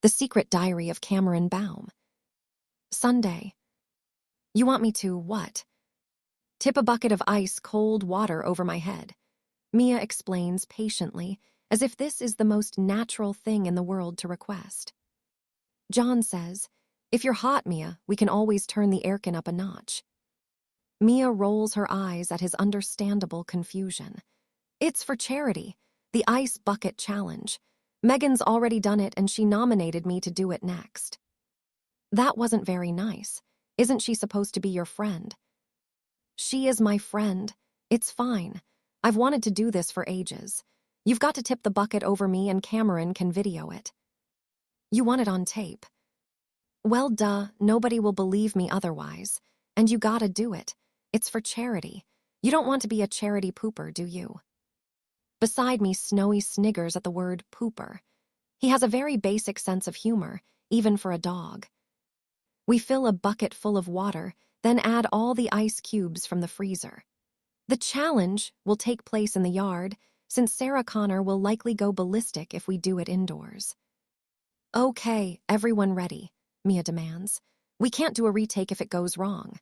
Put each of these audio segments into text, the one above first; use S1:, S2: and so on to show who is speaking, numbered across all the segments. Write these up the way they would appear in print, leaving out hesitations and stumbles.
S1: The Secret Diary of Cameron Baum. Sunday. You want me to what? Tip a bucket of ice-cold water over my head. Mia explains patiently, as if this is the most natural thing in the world to request. John says, "If you're hot, Mia, we can always turn the aircon up a notch." Mia rolls her eyes at his understandable confusion. It's for charity, the Ice Bucket Challenge. Megan's already done it and she nominated me to do it next. That wasn't very nice. Isn't she supposed to be your friend? She is my friend. It's fine. I've wanted to do this for ages. You've got to tip the bucket over me and Cameron can video it. You want it on tape. Well, duh, nobody will believe me otherwise. And you gotta do it. It's for charity. You don't want to be a charity pooper, do you? Beside me, Snowy sniggers at the word pooper. He has a very basic sense of humor, even for a dog. We fill a bucket full of water, then add all the ice cubes from the freezer. The challenge will take place in the yard, since Sarah Connor will likely go ballistic if we do it indoors. Okay, everyone ready, Mia demands. We can't do a retake if it goes wrong.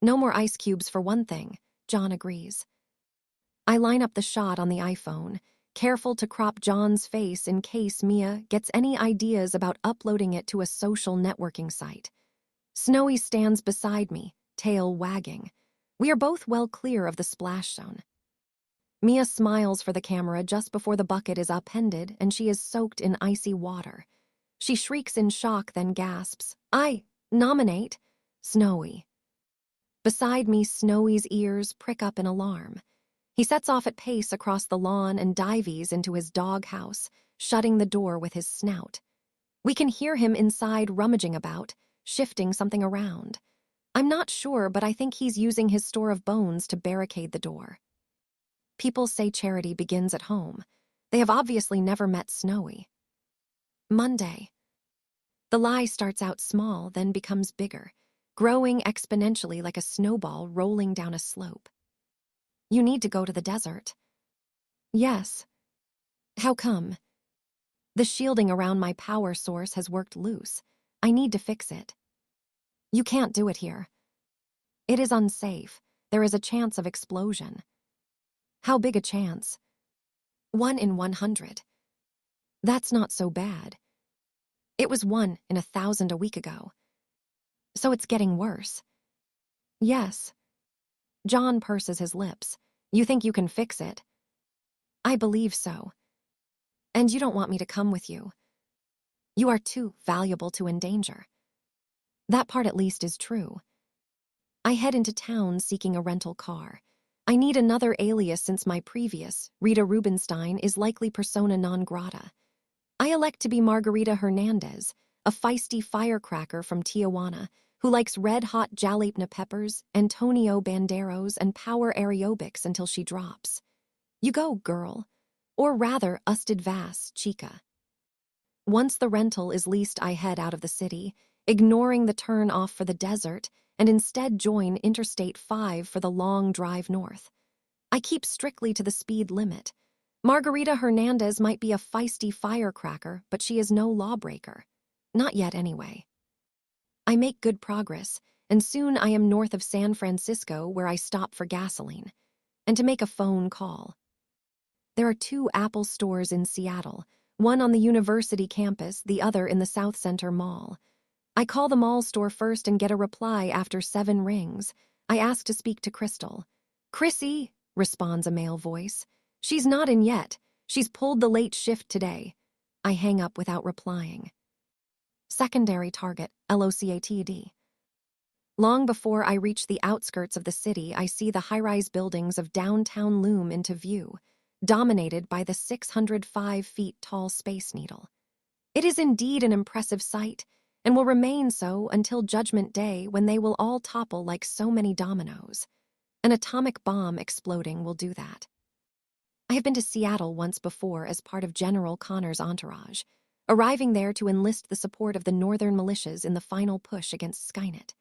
S1: No more ice cubes for one thing, John agrees. I line up the shot on the iPhone, careful to crop John's face in case Mia gets any ideas about uploading it to a social networking site. Snowy stands beside me, tail wagging. We are both well clear of the splash zone. Mia smiles for the camera just before the bucket is upended and she is soaked in icy water. She shrieks in shock, then gasps, "I nominate Snowy." Beside me, Snowy's ears prick up in alarm. He sets off at pace across the lawn and dives into his doghouse, shutting the door with his snout. We can hear him inside rummaging about, shifting something around. I'm not sure, but I think he's using his store of bones to barricade the door. People say charity begins at home. They have obviously never met Snowy. Monday. The lie starts out small, then becomes bigger, growing exponentially like a snowball rolling down a slope. You need to go to the desert. Yes. How come? The shielding around my power source has worked loose. I need to fix it. You can't do it here. It is unsafe. There is a chance of explosion. How big a chance? 1 in 100. That's not so bad. It was 1 in 1,000 a week ago. So it's getting worse. Yes. John purses his lips. You think you can fix it? I believe so. And you don't want me to come with you. You are too valuable to endanger. That part at least is true. I head into town seeking a rental car. I need another alias since my previous, Rita Rubenstein, is likely persona non grata. I elect to be Margarita Hernandez, a feisty firecracker from Tijuana, who likes red-hot jalapeno peppers, Antonio Banderos, and power aerobics until she drops. You go, girl. Or rather, usted vas, chica. Once the rental is leased, I head out of the city, ignoring the turn off for the desert, and instead join Interstate 5 for the long drive north. I keep strictly to the speed limit. Margarita Hernandez might be a feisty firecracker, but she is no lawbreaker. Not yet, anyway. I make good progress, and soon I am north of San Francisco, where I stop for gasoline, and to make a phone call. There are 2 Apple stores in Seattle, one on the university campus, the other in the South Center Mall. I call the mall store first and get a reply after 7 rings. I ask to speak to Crystal. "Chrissy," responds a male voice. "She's not in yet. She's pulled the late shift today." I hang up without replying. Secondary target, LOCATD. Long before I reach the outskirts of the city, I see the high-rise buildings of downtown loom into view, dominated by the 605 feet tall Space Needle. It is indeed an impressive sight, and will remain so until Judgment Day, when they will all topple like so many dominoes. An atomic bomb exploding will do that. I have been to Seattle once before as part of General Connor's entourage, arriving there to enlist the support of the northern militias in the final push against Skynet.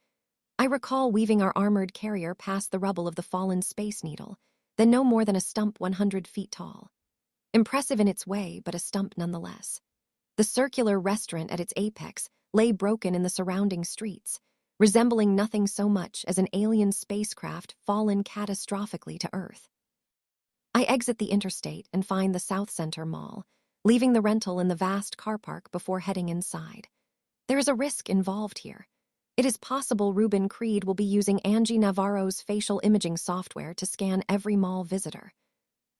S1: I recall weaving our armored carrier past the rubble of the fallen Space Needle, then no more than a stump 100 feet tall. Impressive in its way, but a stump nonetheless. The circular restaurant at its apex lay broken in the surrounding streets, resembling nothing so much as an alien spacecraft fallen catastrophically to Earth. I exit the interstate and find the South Center Mall, leaving the rental in the vast car park before heading inside. There is a risk involved here. It is possible Ruben Creed will be using Angie Navarro's facial imaging software to scan every mall visitor.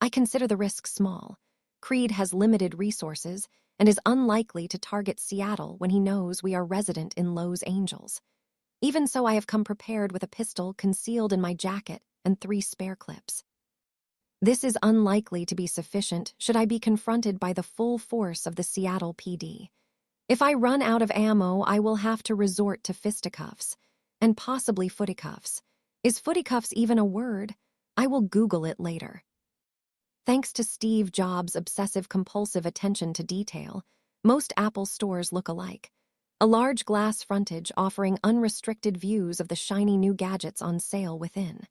S1: I consider the risk small. Creed has limited resources and is unlikely to target Seattle when he knows we are resident in Los Angeles. Even so, I have come prepared with a pistol concealed in my jacket and 3 spare clips. This is unlikely to be sufficient should I be confronted by the full force of the Seattle PD. If I run out of ammo, I will have to resort to fisticuffs, and possibly footycuffs. Is footycuffs even a word? I will Google it later. Thanks to Steve Jobs' obsessive-compulsive attention to detail, most Apple stores look alike. A large glass frontage offering unrestricted views of the shiny new gadgets on sale within.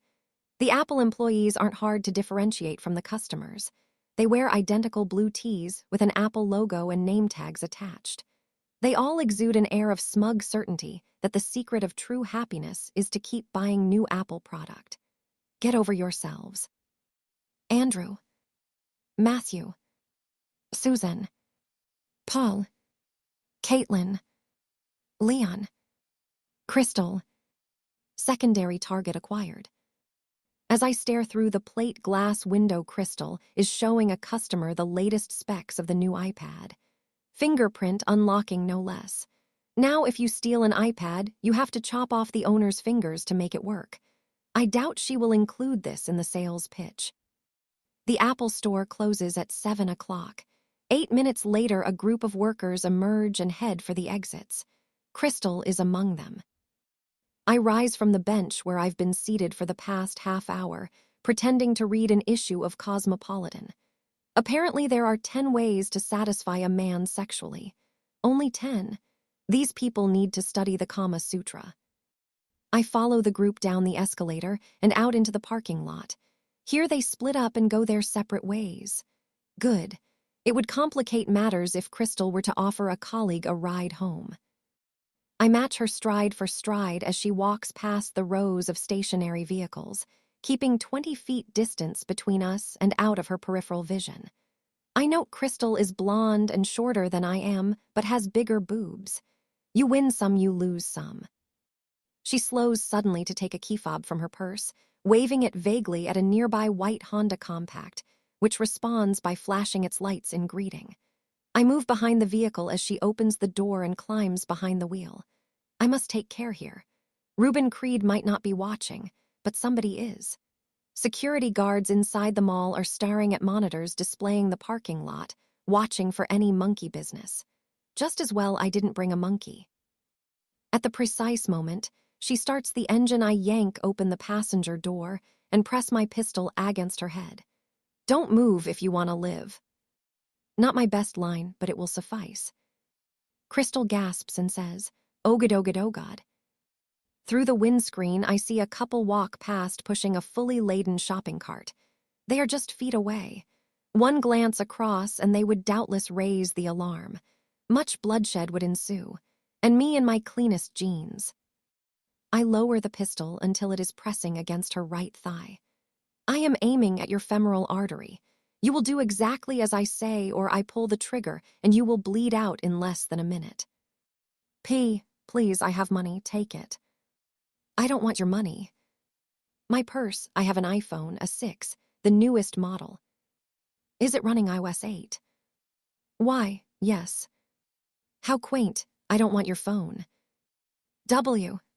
S1: The Apple employees aren't hard to differentiate from the customers. They wear identical blue tees with an Apple logo and name tags attached. They all exude an air of smug certainty that the secret of true happiness is to keep buying new Apple product. Get over yourselves. Andrew. Matthew. Susan. Paul. Caitlin. Leon. Crystal. Secondary target acquired. As I stare through the plate glass window, Crystal is showing a customer the latest specs of the new iPad. Fingerprint unlocking, no less. Now if you steal an iPad, you have to chop off the owner's fingers to make it work. I doubt she will include this in the sales pitch. The Apple store closes at 7 o'clock. 8 minutes later, a group of workers emerge and head for the exits. Crystal is among them. I rise from the bench where I've been seated for the past half hour, pretending to read an issue of Cosmopolitan. Apparently there are 10 ways to satisfy a man sexually. Only 10. These people need to study the Kama Sutra. I follow the group down the escalator and out into the parking lot. Here they split up and go their separate ways. Good. It would complicate matters if Crystal were to offer a colleague a ride home. I match her stride for stride as she walks past the rows of stationary vehicles, keeping 20 feet distance between us and out of her peripheral vision. I note Crystal is blonde and shorter than I am, but has bigger boobs. You win some, you lose some. She slows suddenly to take a key fob from her purse, waving it vaguely at a nearby white Honda Compact, which responds by flashing its lights in greeting. I move behind the vehicle as she opens the door and climbs behind the wheel. I must take care here. Ruben Creed might not be watching, but somebody is. Security guards inside the mall are staring at monitors displaying the parking lot, watching for any monkey business. Just as well I didn't bring a monkey. At the precise moment, she starts the engine. I yank open the passenger door and press my pistol against her head. Don't move if you want to live. Not my best line, but it will suffice. Crystal gasps and says, "Oh God, oh God, oh God." Through the windscreen, I see a couple walk past pushing a fully laden shopping cart. They are just feet away. One glance across and they would doubtless raise the alarm. Much bloodshed would ensue, and me in my cleanest jeans. I lower the pistol until it is pressing against her right thigh. I am aiming at your femoral artery. You will do exactly as I say or I pull the trigger and you will bleed out in less than a minute. Please, I have money, take it. I don't want your money. My purse, I have an iPhone, a 6, the newest model. Is it running iOS 8? Why, yes. How quaint, I don't want your phone.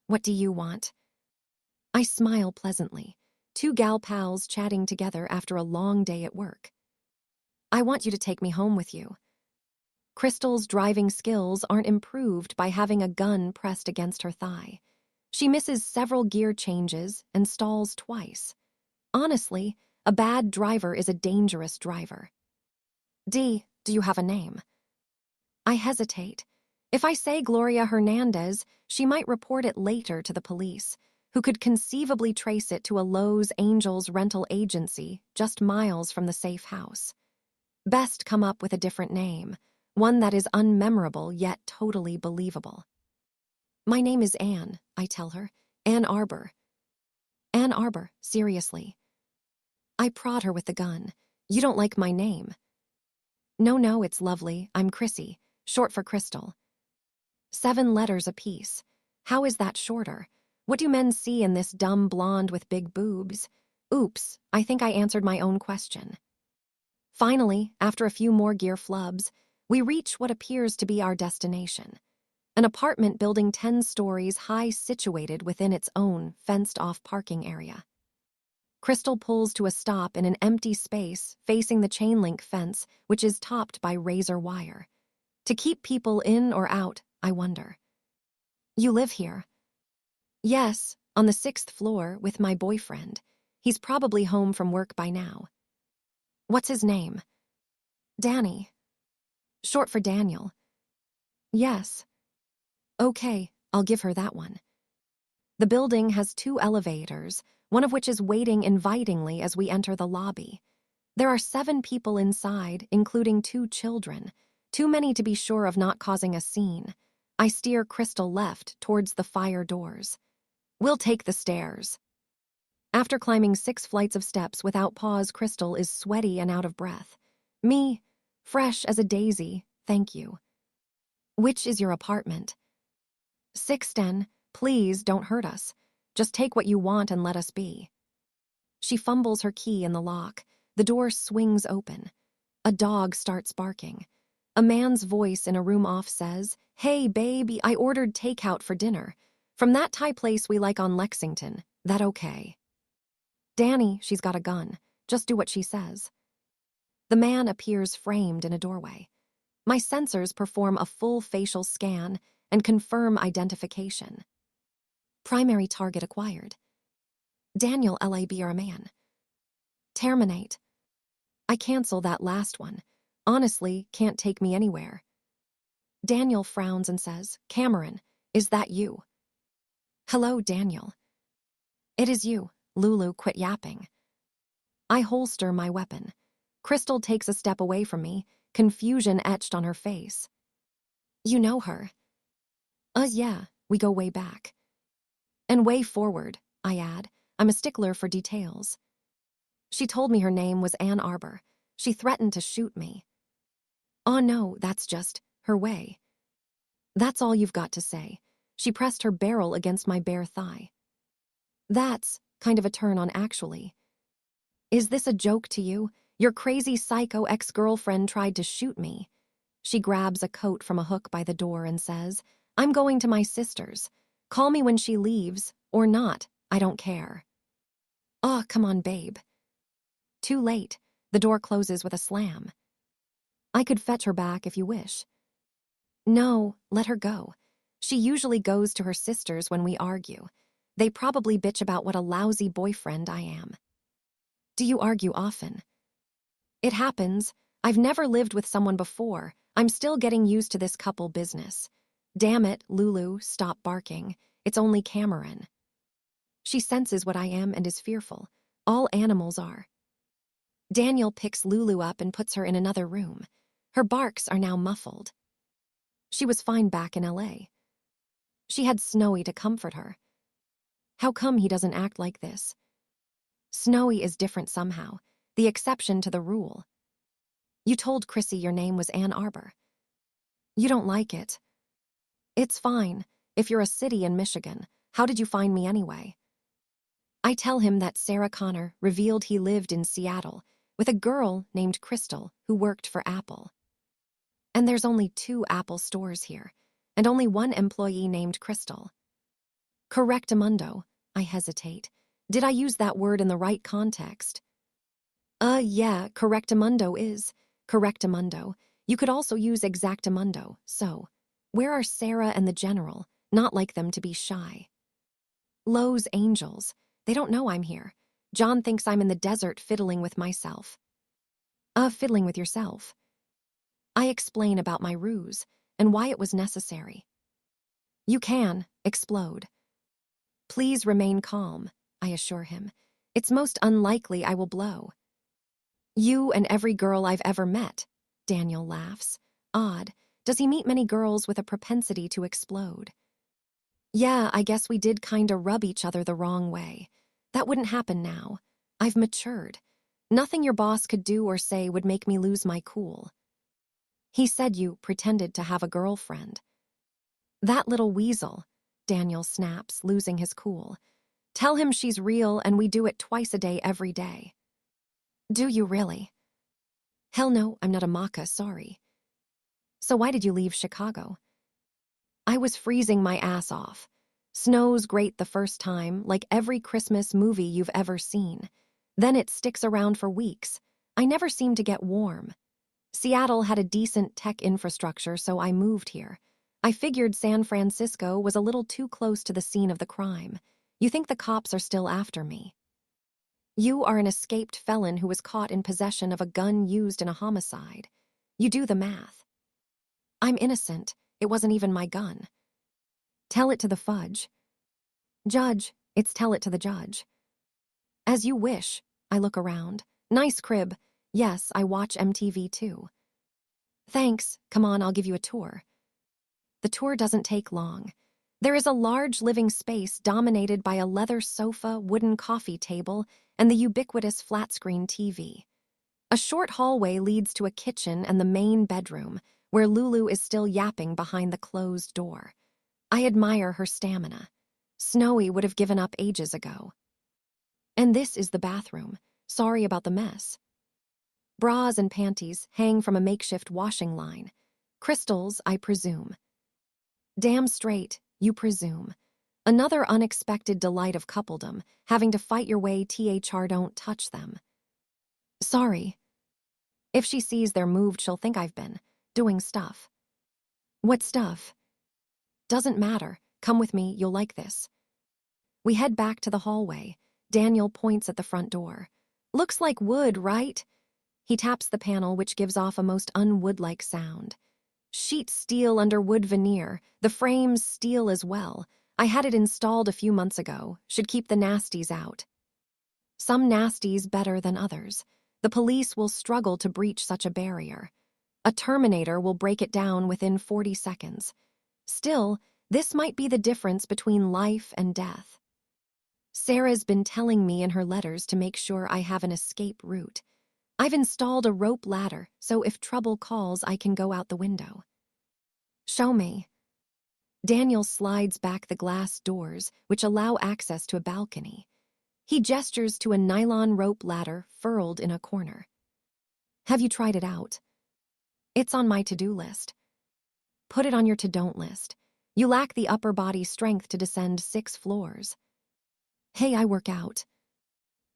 S1: What do you want? I smile pleasantly. 2 gal pals chatting together after a long day at work. I want you to take me home with you. Crystal's driving skills aren't improved by having a gun pressed against her thigh. She misses several gear changes and stalls twice. Honestly, a bad driver is a dangerous driver. Do you have a name? I hesitate. If I say Gloria Hernandez, she might report it later to the police, who could conceivably trace it to a Los Angeles rental agency just miles from the safe house. Best come up with a different name, one that is unmemorable yet totally believable. My name is Anne, I tell her. Ann Arbor. Ann Arbor, seriously. I prod her with the gun. You don't like my name. No, it's lovely. I'm Chrissy, short for Crystal. 7 letters apiece. How is that shorter? What do men see in this dumb blonde with big boobs? Oops, I think I answered my own question. Finally, after a few more gear flubs, we reach what appears to be our destination. An apartment building 10 stories high situated within its own fenced-off parking area. Crystal pulls to a stop in an empty space facing the chain-link fence, which is topped by razor wire. To keep people in or out, I wonder. You live here? Yes, on the 6th floor with my boyfriend. He's probably home from work by now. What's his name? Danny. Short for Daniel. Yes. Okay, I'll give her that one. The building has 2 elevators, one of which is waiting invitingly as we enter the lobby. There are 7 people inside, including 2 children, too many to be sure of not causing a scene. I steer Crystal left towards the fire doors. We'll take the stairs. After climbing 6 flights of steps without pause, Crystal is sweaty and out of breath. Me, fresh as a daisy, thank you. Which is your apartment? 610, please don't hurt us. Just take what you want and let us be. She fumbles her key in the lock. The door swings open. A dog starts barking. A man's voice in a room off says, "Hey, baby, I ordered takeout for dinner. From that Thai place we like on Lexington. That okay?" Danny, she's got a gun. Just do what she says. The man appears framed in a doorway. My sensors perform a full facial scan and confirm identification. Primary target acquired. Daniel LAB or a man. Terminate. I cancel that last one. Honestly, can't take me anywhere. Daniel frowns and says, "Cameron, is that you?" "Hello, Daniel." "It is you. Lulu, quit yapping." I holster my weapon. Crystal takes a step away from me, confusion etched on her face. "You know her?" Yeah, we go way back." "And way forward," I add. I'm a stickler for details. "She told me her name was Ann Arbor. She threatened to shoot me." "Oh no, that's just her way." "That's all you've got to say." She pressed her barrel against my bare thigh. "That's kind of a turn on actually." "Is this a joke to you? Your crazy psycho ex-girlfriend tried to shoot me." She grabs a coat from a hook by the door and says, "I'm going to my sister's. Call me when she leaves, or not, I don't care." "Oh, come on, babe." Too late. The door closes with a slam. "I could fetch her back if you wish." "No, let her go. She usually goes to her sister's when we argue. They probably bitch about what a lousy boyfriend I am." "Do you argue often?" "It happens. I've never lived with someone before. I'm still getting used to this couple business." "Damn it, Lulu, stop barking. It's only Cameron." She senses what I am and is fearful. All animals are. Daniel picks Lulu up and puts her in another room. Her barks are now muffled. She was fine back in LA. She had Snowy to comfort her. How come he doesn't act like this? Snowy is different somehow, the exception to the rule. "You told Chrissy your name was Ann Arbor." "You don't like it." "It's fine. If you're a city in Michigan, how did you find me anyway?" I tell him that Sarah Connor revealed he lived in Seattle with a girl named Crystal who worked for Apple. And there's only 2 Apple stores here, and only 1 employee named Crystal. Correctamundo, I hesitate. Did I use that word in the right context? Yeah, correctamundo is. Correctamundo. You could also use exactamundo, so. Where are Sarah and the general? Not like them to be shy. Lowe's Angels. They don't know I'm here. John thinks I'm in the desert fiddling with myself. Fiddling with yourself. I explain about my ruse and why it was necessary. You can explode. Please remain calm, I assure him. It's most unlikely I will blow. You and every girl I've ever met, Daniel laughs. Odd. Does he meet many girls with a propensity to explode? Yeah, I guess we did kinda rub each other the wrong way. That wouldn't happen now. I've matured. Nothing your boss could do or say would make me lose my cool. He said you pretended to have a girlfriend. That little weasel, Daniel snaps, losing his cool. Tell him she's real and we do it twice a day every day. Do you really? Hell no, I'm not a maca, sorry. So why did you leave Chicago? I was freezing my ass off. Snow's great the first time, like every Christmas movie you've ever seen. Then it sticks around for weeks. I never seem to get warm. Seattle had a decent tech infrastructure, so I moved here. I figured San Francisco was a little too close to the scene of the crime. You think the cops are still after me? You are an escaped felon who was caught in possession of a gun used in a homicide. You do the math. I'm innocent. It wasn't even my gun. Tell it to the fudge. Judge, it's tell it to the judge. As you wish. I look around. Nice crib. Yes, I watch MTV too. Thanks. Come on, I'll give you a tour. The tour doesn't take long. There is a large living space dominated by a leather sofa, wooden coffee table, and the ubiquitous flat-screen TV. A short hallway leads to a kitchen and the main bedroom, where Lulu is still yapping behind the closed door. I admire her stamina. Snowy would have given up ages ago. And this is the bathroom. Sorry about the mess. Bras and panties hang from a makeshift washing line. Crystals, I presume. Damn straight, you presume. Another unexpected delight of coupledom, having to fight your way don't touch them. Sorry. If she sees they're moved, she'll think I've been doing stuff. What stuff? Doesn't matter. Come with me, you'll like this. We head back to the hallway. Daniel points at the front door. Looks like wood, right? He taps the panel, which gives off a most unwood-like sound. Sheet steel under wood veneer, the frames steel as well. I had it installed a few months ago, should keep the nasties out. Some nasties better than others. The police will struggle to breach such a barrier. A Terminator will break it down within 40 seconds. Still, this might be the difference between life and death. Sarah's been telling me in her letters to make sure I have an escape route. I've installed a rope ladder, so if trouble calls, I can go out the window. Show me. Daniel slides back the glass doors, which allow access to a balcony. He gestures to a nylon rope ladder furled in a corner. Have you tried it out? It's on my to-do list. Put it on your to-don't list. You lack the upper body strength to descend 6 floors. Hey, I work out.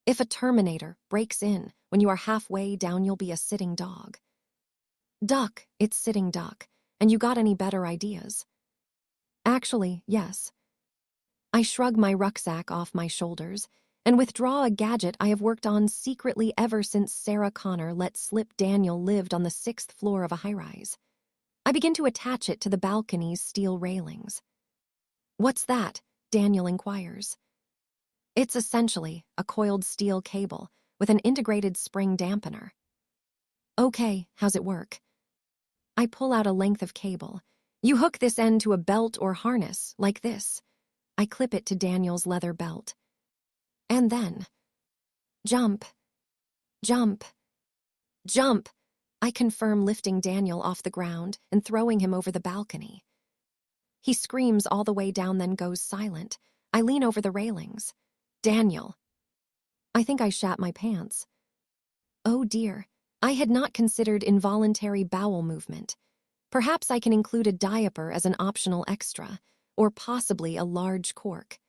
S1: If a Terminator breaks in, when you are halfway down, you'll be a sitting dog. Duck, it's sitting duck. And you got any better ideas? Actually, yes. I shrug my rucksack off my shoulders and withdraw a gadget I have worked on secretly ever since Sarah Connor let slip Daniel lived on the 6th floor of a high-rise. I begin to attach it to the balcony's steel railings. What's that? Daniel inquires. It's essentially a coiled steel cable with an integrated spring dampener. Okay, how's it work? I pull out a length of cable. You hook this end to a belt or harness, like this. I clip it to Daniel's leather belt. And then, jump, jump, jump. I confirm, lifting Daniel off the ground and throwing him over the balcony. He screams all the way down, then goes silent. I lean over the railings. Daniel. I think I shat my pants. Oh dear, I had not considered involuntary bowel movement. Perhaps I can include a diaper as an optional extra, or possibly a large cork.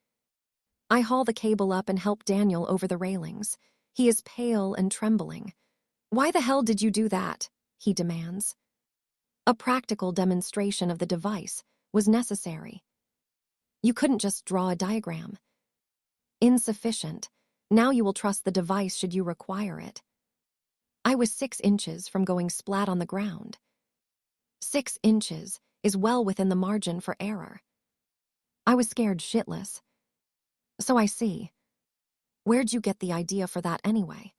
S1: I haul the cable up and help Daniel over the railings. He is pale and trembling. Why the hell did you do that? He demands. A practical demonstration of the device was necessary. You couldn't just draw a diagram. Insufficient. Now you will trust the device should you require it. I was 6 inches from going splat on the ground. 6 inches is well within the margin for error. I was scared shitless. So I see. Where'd you get the idea for that anyway?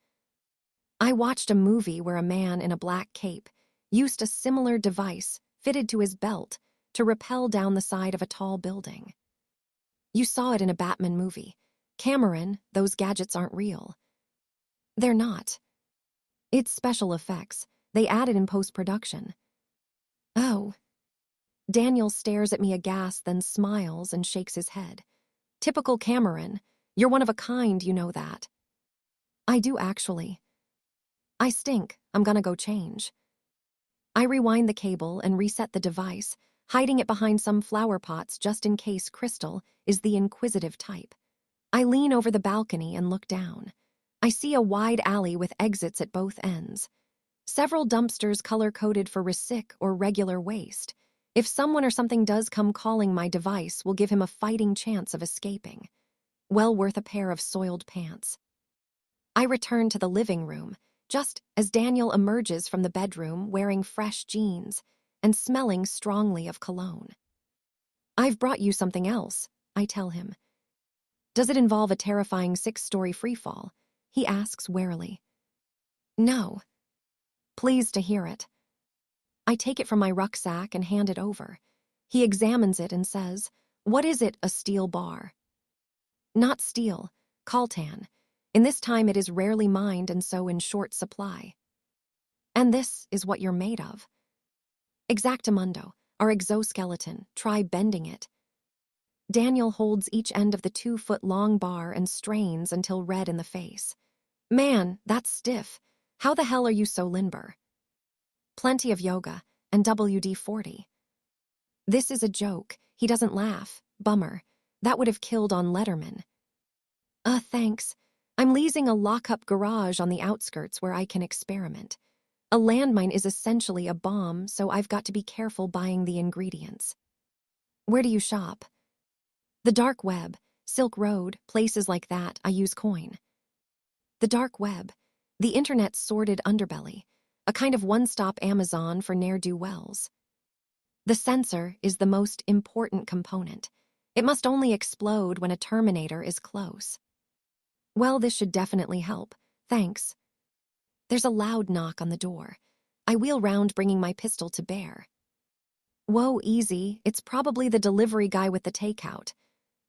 S1: I watched a movie where a man in a black cape used a similar device fitted to his belt to rappel down the side of a tall building. You saw it in a Batman movie. Cameron, those gadgets aren't real. They're not. It's special effects. They added in post-production. Oh. Daniel stares at me aghast, then smiles and shakes his head. Typical Cameron. You're one of a kind, you know that. I do, actually. I stink. I'm gonna go change. I rewind the cable and reset the device, hiding it behind some flower pots just in case Crystal is the inquisitive type. I lean over the balcony and look down. I see a wide alley with exits at both ends. Several dumpsters color-coded for recyc or regular waste. If someone or something does come calling, my device will give him a fighting chance of escaping. Well worth a pair of soiled pants. I return to the living room, just as Daniel emerges from the bedroom wearing fresh jeans and smelling strongly of cologne. I've brought you something else, I tell him. Does it involve a terrifying 6-story freefall? He asks warily. No. Pleased to hear it. I take it from my rucksack and hand it over. He examines it and says, "What is it, a steel bar?" Not steel, coltan. In this time it is rarely mined and so in short supply. And this is what you're made of. Exactamundo, our exoskeleton, try bending it. Daniel holds each end of the 2-foot-long bar and strains until red in the face. Man, that's stiff. How the hell are you so limber? Plenty of yoga and WD-40. This is a joke. He doesn't laugh. Bummer. That would have killed on Letterman. Thanks. I'm leasing a lock-up garage on the outskirts where I can experiment. A landmine is essentially a bomb, so I've got to be careful buying the ingredients. Where do you shop? The dark web, Silk Road, places like that. I use coin. The dark web, the internet's sordid underbelly, a kind of one-stop Amazon for ne'er-do-wells. The sensor is the most important component. It must only explode when a Terminator is close. Well, this should definitely help. Thanks. There's a loud knock on the door. I wheel round, bringing my pistol to bear. Whoa, easy. It's probably the delivery guy with the takeout.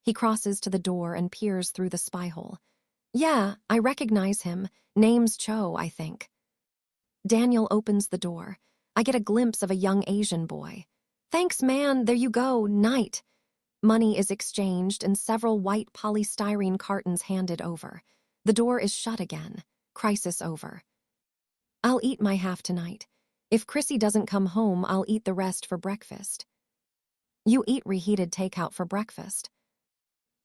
S1: He crosses to the door and peers through the spy hole. Yeah, I recognize him. Name's Cho, I think. Daniel opens the door. I get a glimpse of a young Asian boy. Thanks, man. There you go. Night. Money is exchanged and several white polystyrene cartons handed over. The door is shut again. Crisis over. I'll eat my half tonight. If Chrissy doesn't come home, I'll eat the rest for breakfast. You eat reheated takeout for breakfast.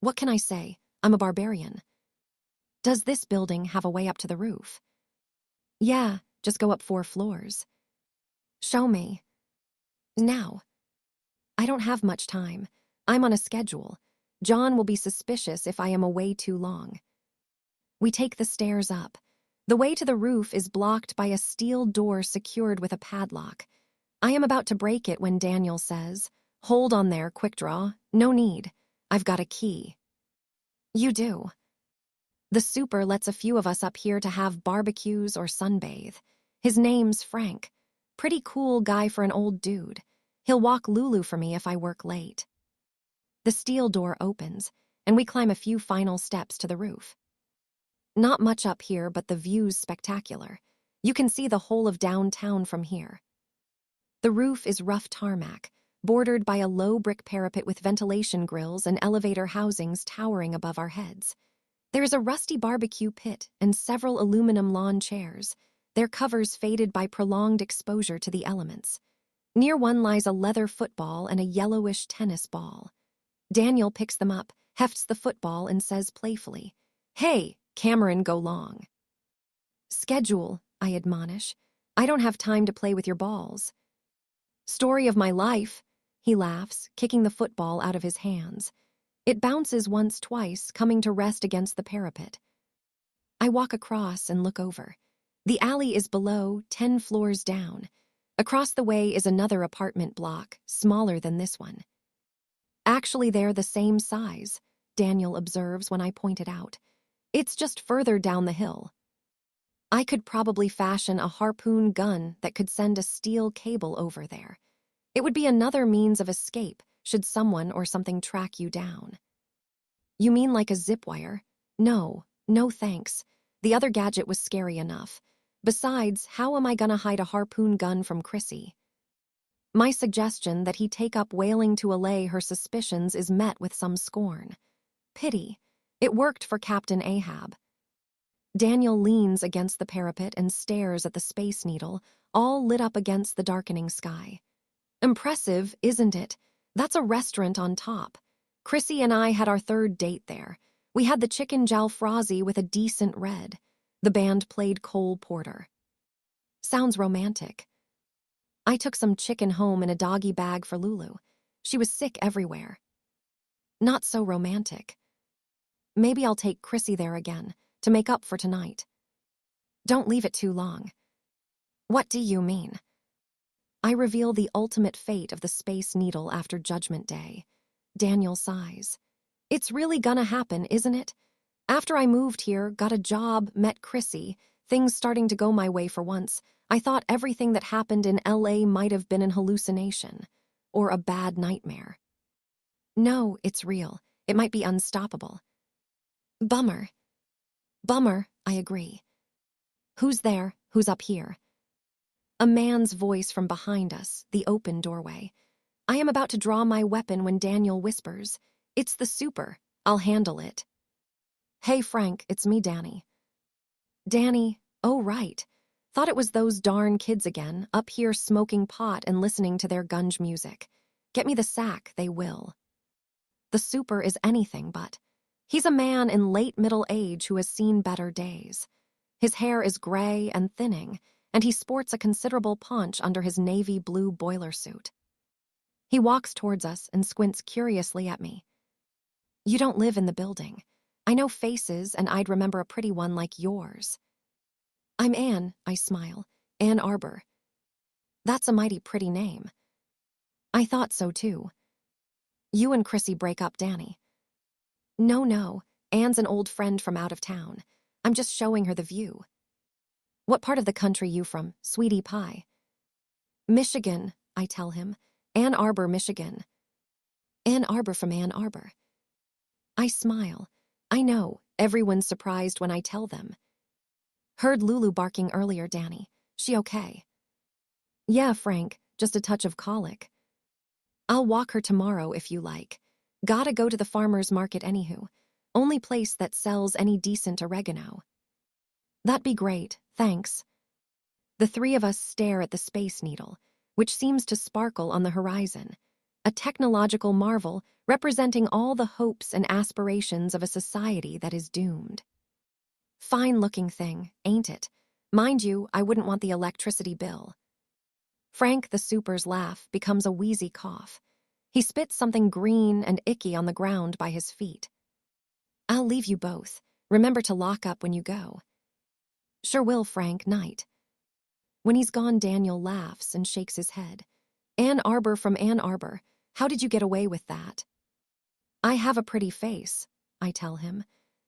S1: What can I say? I'm a barbarian. Does this building have a way up to the roof? Yeah, just go up 4 floors. Show me. Now. I don't have much time. I'm on a schedule. John will be suspicious if I am away too long. We take the stairs up. The way to the roof is blocked by a steel door secured with a padlock. I am about to break it when Daniel says, "Hold on there, quick draw. No need. I've got a key." You do. The super lets a few of us up here to have barbecues or sunbathe. His name's Frank. Pretty cool guy for an old dude. He'll walk Lulu for me if I work late. The steel door opens, and we climb a few final steps to the roof. Not much up here, but the view's spectacular. You can see the whole of downtown from here. The roof is rough tarmac, bordered by a low brick parapet with ventilation grills and elevator housings towering above our heads. There is a rusty barbecue pit and several aluminum lawn chairs, their covers faded by prolonged exposure to the elements. Near one lies a leather football and a yellowish tennis ball. Daniel picks them up, hefts the football, and says playfully, "Hey, Cameron, go long." Schedule, I admonish. I don't have time to play with your balls. Story of my life, he laughs, kicking the football out of his hands. It bounces once, twice, coming to rest against the parapet. I walk across and look over. The alley is below, 10 floors down. Across the way is another apartment block, smaller than this one. Actually, they're the same size, Daniel observes when I point it out. It's just further down the hill. I could probably fashion a harpoon gun that could send a steel cable over there. It would be another means of escape should someone or something track you down. You mean like a zip wire? No, no thanks. The other gadget was scary enough. Besides, how am I gonna hide a harpoon gun from Chrissy? My suggestion that he take up whaling to allay her suspicions is met with some scorn. Pity. It worked for Captain Ahab. Daniel leans against the parapet and stares at the Space Needle, all lit up against the darkening sky. Impressive, isn't it? That's a restaurant on top. Chrissy and I had our third date there. We had the chicken jalfrezi with a decent red. The band played Cole Porter. Sounds romantic. I took some chicken home in a doggy bag for Lulu. She was sick everywhere. Not so romantic. Maybe I'll take Chrissy there again, to make up for tonight. Don't leave it too long. What do you mean? I reveal the ultimate fate of the Space Needle after Judgment Day. Daniel sighs. It's really gonna happen, isn't it? After I moved here, got a job, met Chrissy, things starting to go my way for once, I thought everything that happened in LA might have been an hallucination. Or a bad nightmare. No, it's real. It might be unstoppable. Bummer. Bummer, I agree. Who's there? Who's up here? A man's voice from behind us, the open doorway. I am about to draw my weapon when Daniel whispers, "It's the super. I'll handle it." Hey, Frank, it's me, Danny. Danny, oh right. Thought it was those darn kids again, up here smoking pot and listening to their gunge music. Get me the sack, they will. The super is anything but. He's a man in late middle age who has seen better days. His hair is gray and thinning, and he sports a considerable paunch under his navy blue boiler suit. He walks towards us and squints curiously at me. You don't live in the building. I know faces, and I'd remember a pretty one like yours. I'm Anne, I smile. Ann Arbor. That's a mighty pretty name. I thought so too. You and Chrissy break up, Danny. No, Anne's an old friend from out of town. I'm just showing her the view. What part of the country you from, sweetie pie? Michigan, I tell him. Ann Arbor, Michigan. Ann Arbor from Ann Arbor. I smile. I know, everyone's surprised when I tell them. Heard Lulu barking earlier, Danny. She okay? Yeah, Frank, just a touch of colic. I'll walk her tomorrow if you like. Gotta go to the farmer's market anywho. Only place that sells any decent oregano. That'd be great, thanks. The three of us stare at the Space Needle, which seems to sparkle on the horizon, a technological marvel representing all the hopes and aspirations of a society that is doomed. Fine-looking thing, ain't it? Mind you, I wouldn't want the electricity bill. Frank the super's laugh becomes a wheezy cough. He spits something green and icky on the ground by his feet. I'll leave you both. Remember to lock up when you go. Sure will, Frank, night. When he's gone, Daniel laughs and shakes his head. Ann Arbor from Ann Arbor. How did you get away with that? I have a pretty face, I tell him.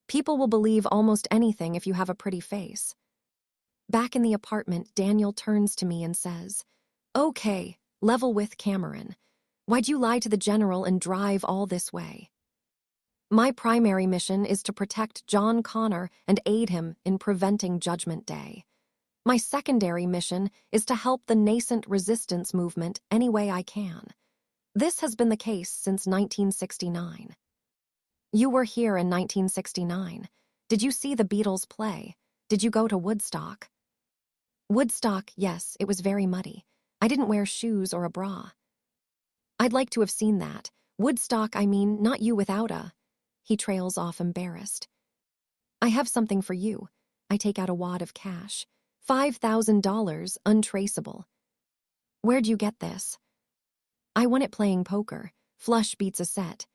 S1: People will believe almost anything if you have a pretty face. Back in the apartment, Daniel turns to me and says, Okay, level with Cameron. Why'd you lie to the general and drive all this way? My primary mission is to protect John Connor and aid him in preventing Judgment Day. My secondary mission is to help the nascent resistance movement any way I can. This has been the case since 1969. You were here in 1969. Did you see the Beatles play? Did you go to Woodstock? Woodstock, yes, it was very muddy. I didn't wear shoes or a bra. I'd like to have seen that. Woodstock, I mean, not you without a... He trails off embarrassed. I have something for you. I take out a wad of cash. $5,000, untraceable. Where'd you get this? I won it playing poker. Flush beats a set.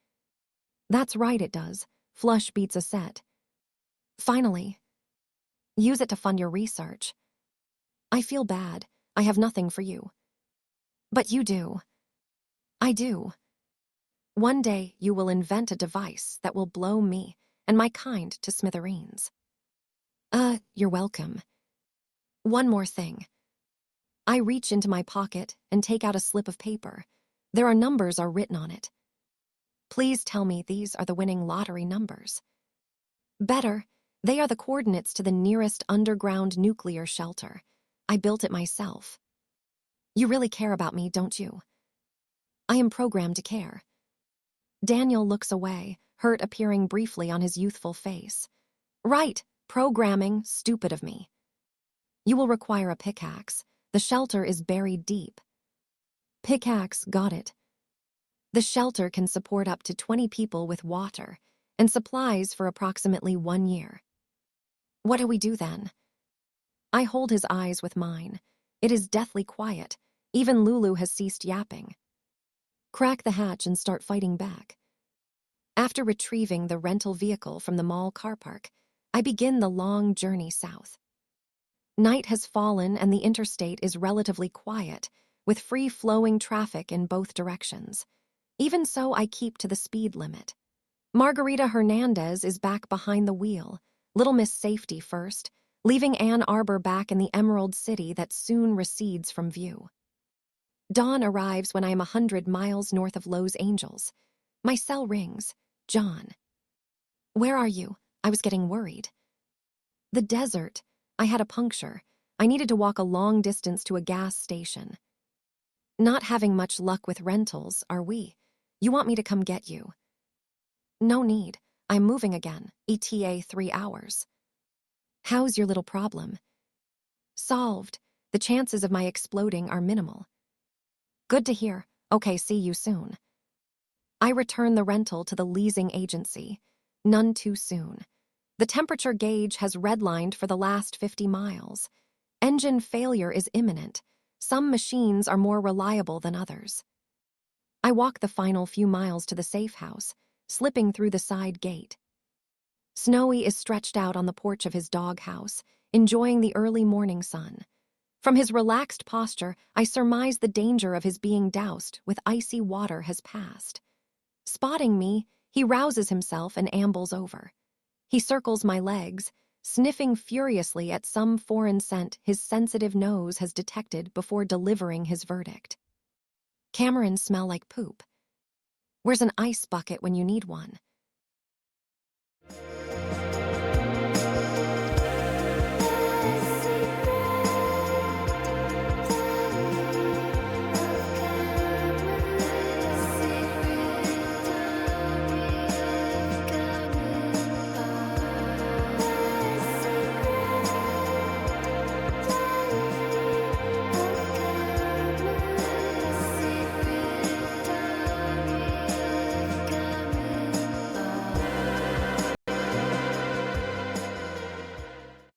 S1: That's right, it does. Flush beats a set. Finally. Use it to fund your research. I feel bad. I have nothing for you. But you do. I do. One day you will invent a device that will blow me and my kind to smithereens. You're welcome. One more thing. I reach into my pocket and take out a slip of paper. There are numbers written on it. Please tell me these are the winning lottery numbers. Better, they are the coordinates to the nearest underground nuclear shelter. I built it myself. You really care about me, don't you? I am programmed to care. Daniel looks away, hurt appearing briefly on his youthful face. Right, programming, stupid of me. You will require a pickaxe. The shelter is buried deep. Pickaxe, got it. The shelter can support up to 20 people with water and supplies for approximately 1 year. What do we do then? I hold his eyes with mine. It is deathly quiet. Even Lulu has ceased yapping. Crack the hatch and start fighting back. After retrieving the rental vehicle from the mall car park, I begin the long journey south. Night has fallen and the interstate is relatively quiet, with free-flowing traffic in both directions. Even so, I keep to the speed limit. Margarita Hernandez is back behind the wheel, Little Miss Safety first, leaving Ann Arbor back in the Emerald City that soon recedes from view. Dawn arrives when I am 100 miles north of Los Angeles. My cell rings. John. Where are you? I was getting worried. The desert. I had a puncture. I needed to walk a long distance to a gas station. Not having much luck with rentals, are we? You want me to come get you? No need. I'm moving again. ETA 3 hours. How's your little problem? Solved. The chances of my exploding are minimal. Good to hear. Okay, see you soon. I return the rental to the leasing agency. None too soon. The temperature gauge has redlined for the last 50 miles. Engine failure is imminent. Some machines are more reliable than others. I walk the final few miles to the safe house, slipping through the side gate. Snowy is stretched out on the porch of his doghouse, enjoying the early morning sun. From his relaxed posture, I surmise the danger of his being doused with icy water has passed. Spotting me, he rouses himself and ambles over. He circles my legs, sniffing furiously at some foreign scent his sensitive nose has detected before delivering his verdict. Camerons smell like poop. Where's an ice bucket when you need one?